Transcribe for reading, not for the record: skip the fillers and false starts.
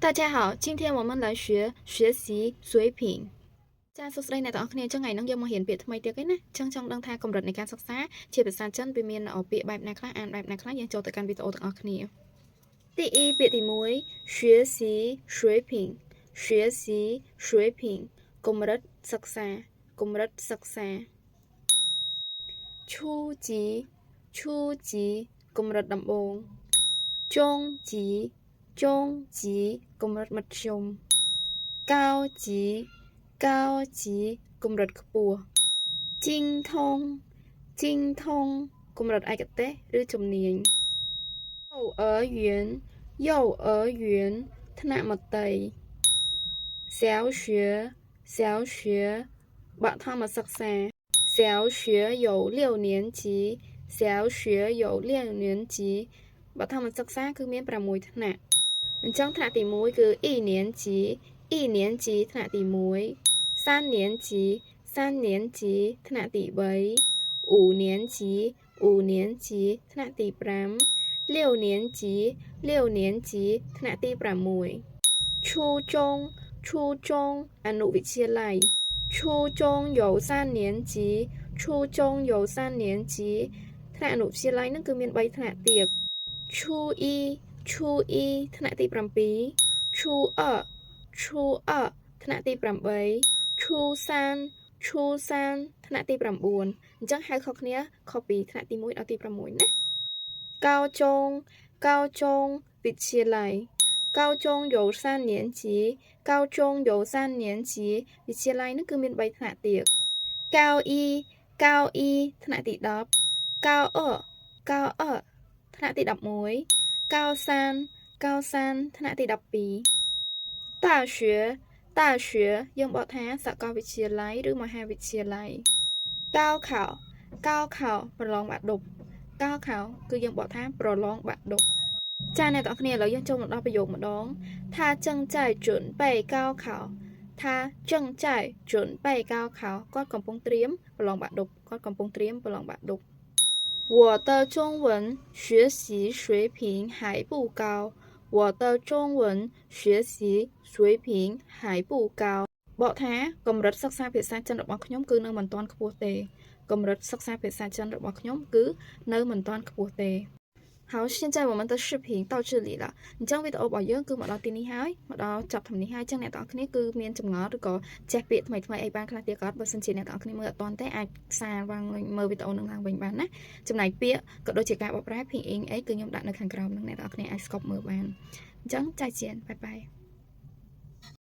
大家好，今天我们来学习水平。ចាសួស្តីអ្នកទាំងអស់គ្នាចឹងថ្ងៃហ្នឹងយើងមករៀនពាក្យថ្មីទៀតឯណាចឹងចង់ដឹងថាកម្រិតនៃការសិក្សាជាភាសាចិនវាមានពាក្យបែបណាខ្លះអានបែបណាខ្លះយើងចូលទៅកាន់វីដេអូទាំងអស់គ្នាទី1ពាក្យទី1学习水平学习水平កម្រិតសិក្សាកម្រិតសិក្សា初级初级កម្រិតដំបូង中级中级កម្រិតមធ្យម高级高级កម្រិតខ្ពស់精通精通កម្រិតឯកទេសឬជំនាញ幼儿园幼儿园ថ្នាក់មត្តេយ្យ小学小学បឋមសិក្សា小学有6年级小学有6年级បឋមសិក្សាគឺមាន6ថ្នាក់អញ្ចឹងថ្នាក់ទី1គឺ1年级1年级ថ្នាក់ទី1 3年级3年级ថ្នាក់ទី3 5年级5年级ថ្នាក់ទី5 6年级6年级ថ្នាក់ទី6初中初中អនុវិទ្យាល័យ初中有3年级初中有3年级ថ្នាក់អនុវិទ្យាល័យហ្នឹងគឺមាន3ថ្នាក់ទៀត初一初一ថ្នាក់ទី7初二初二ថ្នាក់ទី8初三初三ថ្នាក់ទី9អញ្ចឹងហៅខុសគ្នាខុសពីថ្នាក់ទី1ដល់ទី6ណា高中高中វិទ្យាល័យ高中有3年级高中有3年级វិទ្យាល័យហ្នឹងគឺមាន3ថ្នាក់ទៀត高一高一ថ្នាក់ទី10高二高二ថ្នាក់ទី11高三高三ថ្នាក់ទី12大学大学យើងបកថាសាកលវិទ្យាល័យឬមហាវិទ្យាល័យ高考高考ប្រឡងបាក់ឌុប高考គឺយើងបកថាប្រឡងបាក់ឌុបចាអ្នកទាំងអស់គ្នាឥឡូវយើងចូលមកដល់ប្រយោគម្ដង他正在准备高考他正在准备高考គាត់កំពុងត្រៀមប្រឡងបាក់ឌុបគាត់កំពុងត្រៀមប្រឡងបាក់ឌុប我的中文学习水平还不高我的中文学习水平还不高បកថាកម្រិតសិក្សាភាសាចិនរបស់ខ្ញុំគឺនៅមិនទាន់ខ្ពស់ទេកម្រិតសិក្សាភាសាចិនរបស់ខ្ញុំគឺនៅមិនទាន់ខ្ពស់ទេ好，现在我们的视频到这里了អញ្ចឹងវីដេអូរបស់យើងគឺមកដល់ទីនេះហើយមកដល់ចប់ថ្ងៃនេះហើយអញ្ចឹងអ្នកទាំងអស់គ្នាគឺមានចម្ងល់ឬក៏ចេះពាក្យថ្មីៗអីបានខ្លះទៀតក៏បើសិនជាអ្នកទាំងអស់គ្នាមើលអត់ទាន់ទេអាចសារវ៉ាងមើលវីដេអូនឹងឡើងវិញបានណាចំណែកពាក្យក៏ដូចជាការបកប្រែភាគអ៊ីងអីគឺខ្ញុំដាក់នៅខាងក្រោមនឹងអ្នកទាំងអស់គ្នាអាចស្កប់មើលបានអញ្ចឹងចាច់ជៀនបាយបាយ